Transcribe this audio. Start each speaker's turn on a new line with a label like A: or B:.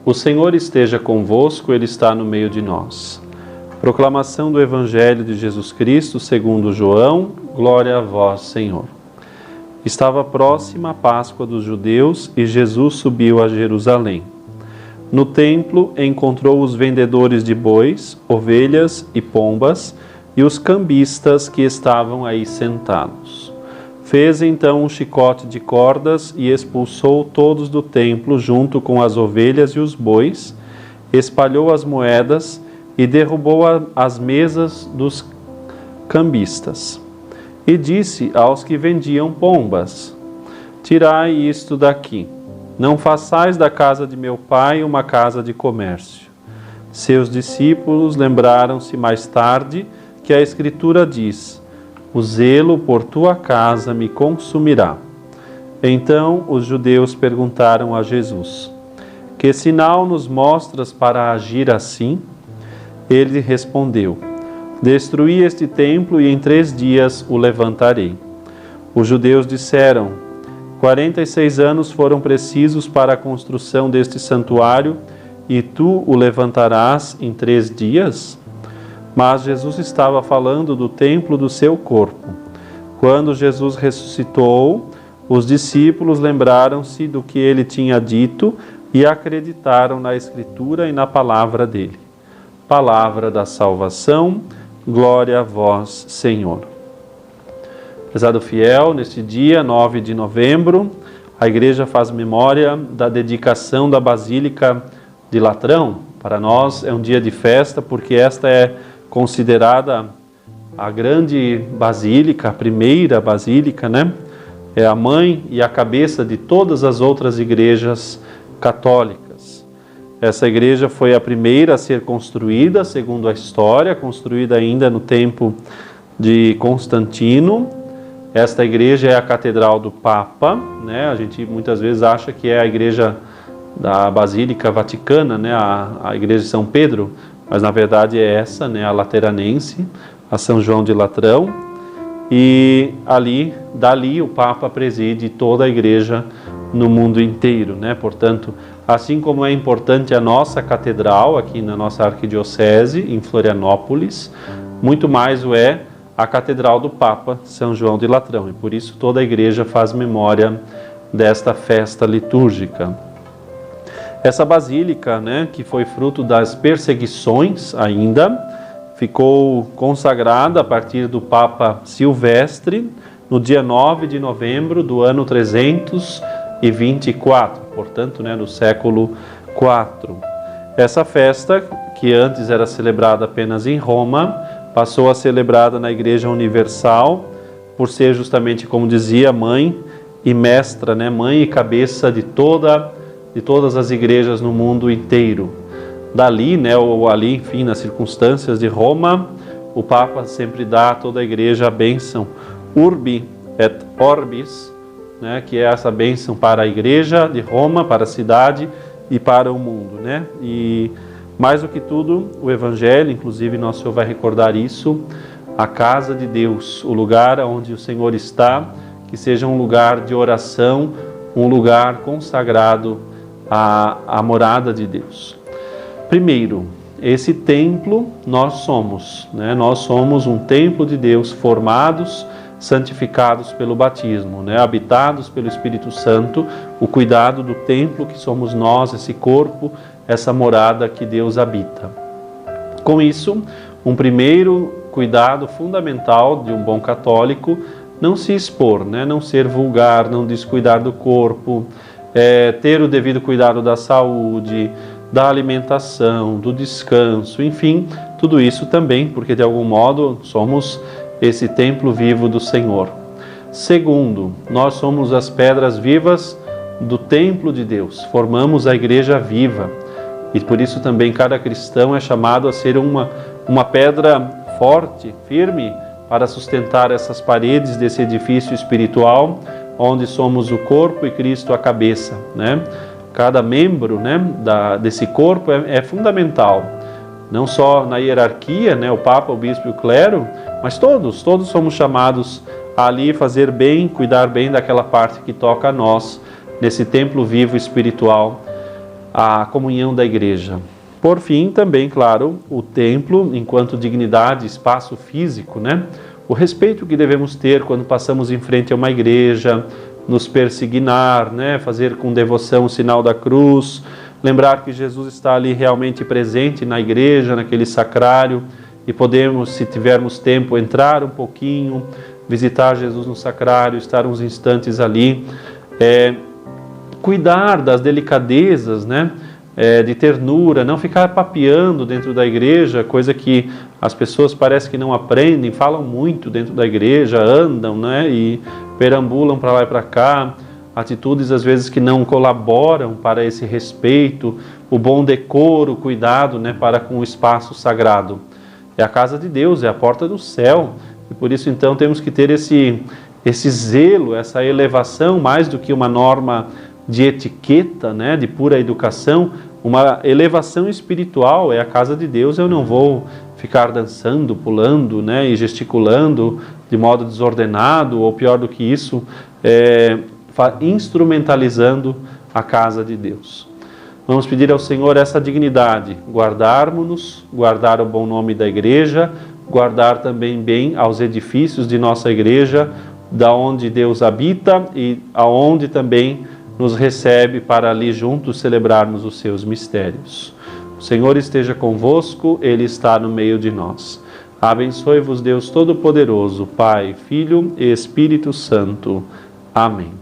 A: O Senhor esteja convosco, Ele está no meio de nós. Proclamação do Evangelho de Jesus Cristo segundo João. Glória a vós, Senhor. Estava próxima a Páscoa dos judeus e Jesus subiu a Jerusalém. No templo encontrou os vendedores de bois, ovelhas e pombas e os cambistas que estavam aí sentados. Fez então um chicote de cordas e expulsou todos do templo junto com as ovelhas e os bois, espalhou as moedas e derrubou as mesas dos cambistas. E disse aos que vendiam pombas: Tirai isto daqui, não façais da casa de meu pai uma casa de comércio. Seus discípulos lembraram-se mais tarde que a Escritura diz: O zelo por tua casa me consumirá. Então os judeus perguntaram a Jesus: Que sinal nos mostras para agir assim? Ele respondeu: Destruí este templo e em 3 dias o levantarei. Os judeus disseram: 46 anos foram precisos para a construção deste santuário e tu o levantarás em 3 dias? Mas Jesus estava falando do templo do seu corpo. Quando Jesus ressuscitou, os discípulos lembraram-se do que ele tinha dito e acreditaram na Escritura e na palavra dele. Palavra da salvação, glória a vós, Senhor. Prezado fiel, neste dia 9 de novembro, a Igreja faz memória da dedicação da Basílica de Latrão. Para nós é um dia de festa, porque esta é considerada a grande basílica, a primeira basílica, né? É a mãe e a cabeça de todas as outras igrejas católicas. Essa igreja foi a primeira a ser construída, segundo a história, construída ainda no tempo de Constantino. Esta igreja é a Catedral do Papa, né? A gente muitas vezes acha que é a igreja da Basílica Vaticana, né? A igreja de São Pedro, mas na verdade é essa, né? A Lateranense, a São João de Latrão. E dali o Papa preside toda a igreja no mundo inteiro, né? Portanto, assim como é importante a nossa catedral aqui na nossa arquidiocese, em Florianópolis, muito mais o é a Catedral do Papa, São João de Latrão. E por isso toda a igreja faz memória desta festa litúrgica. Essa basílica, né, que foi fruto das perseguições ainda, ficou consagrada a partir do Papa Silvestre, no dia 9 de novembro do ano 324, portanto, né, no século IV. Essa festa, que antes era celebrada apenas em Roma, passou a ser celebrada na Igreja Universal, por ser justamente, como dizia, mãe e mestra, né, mãe e cabeça de todas as igrejas no mundo inteiro. Dali, né, ou ali, enfim, nas circunstâncias de Roma, o Papa sempre dá a toda a igreja a bênção Urbi et Orbis, né, que é essa bênção para a igreja de Roma, para a cidade e para o mundo, né? E mais do que tudo, o Evangelho, inclusive Nosso Senhor vai recordar isso, a casa de Deus, o lugar onde o Senhor está, que seja um lugar de oração, um lugar consagrado à morada de Deus. Primeiro, esse templo nós somos, né? Nós somos um templo de Deus, formados, santificados pelo batismo, né? Habitados pelo Espírito Santo, o cuidado do templo que somos nós, esse corpo, essa morada que Deus habita. Com isso, um primeiro cuidado fundamental de um bom católico, não se expor, né? Não ser vulgar, não descuidar do corpo, ter o devido cuidado da saúde, da alimentação, do descanso, enfim, tudo isso também, porque de algum modo somos esse templo vivo do Senhor. Segundo, nós somos as pedras vivas do templo de Deus, formamos a igreja viva, e por isso também cada cristão é chamado a ser uma pedra forte, firme, para sustentar essas paredes desse edifício espiritual, onde somos o corpo e Cristo a cabeça, né? Cada membro, né, desse corpo é fundamental, não só na hierarquia, né, o Papa, o Bispo e o clero, mas todos somos chamados a ali fazer bem, cuidar bem daquela parte que toca a nós, nesse templo vivo espiritual a comunhão da igreja. Por fim, também, claro, o templo, enquanto dignidade, espaço físico, né? O respeito que devemos ter quando passamos em frente a uma igreja, nos persignar, né? Fazer com devoção o sinal da cruz, lembrar que Jesus está ali realmente presente na igreja, naquele sacrário, e podemos, se tivermos tempo, entrar um pouquinho, visitar Jesus no sacrário, estar uns instantes ali, cuidar das delicadezas, né? De ternura, não ficar papeando dentro da igreja, coisa que as pessoas parece que não aprendem, falam muito dentro da igreja, andam, né? E perambulam para lá e para cá, atitudes às vezes que não colaboram para esse respeito, o bom decoro, o cuidado, né? Para com o espaço sagrado. É a casa de Deus, é a porta do céu, e por isso então temos que ter esse zelo, essa elevação, mais do que uma norma de etiqueta, né, de pura educação, uma elevação espiritual. É a casa de Deus, eu não vou ficar dançando, pulando, né, e gesticulando de modo desordenado, ou pior do que isso, instrumentalizando a casa de Deus. Vamos pedir ao Senhor essa dignidade, guardarmos-nos, guardar o bom nome da igreja, guardar também bem aos edifícios de nossa igreja, da onde Deus habita e aonde também nos recebe para ali juntos celebrarmos os seus mistérios. O Senhor esteja convosco, Ele está no meio de nós. Abençoe-vos Deus Todo-Poderoso, Pai, Filho e Espírito Santo. Amém.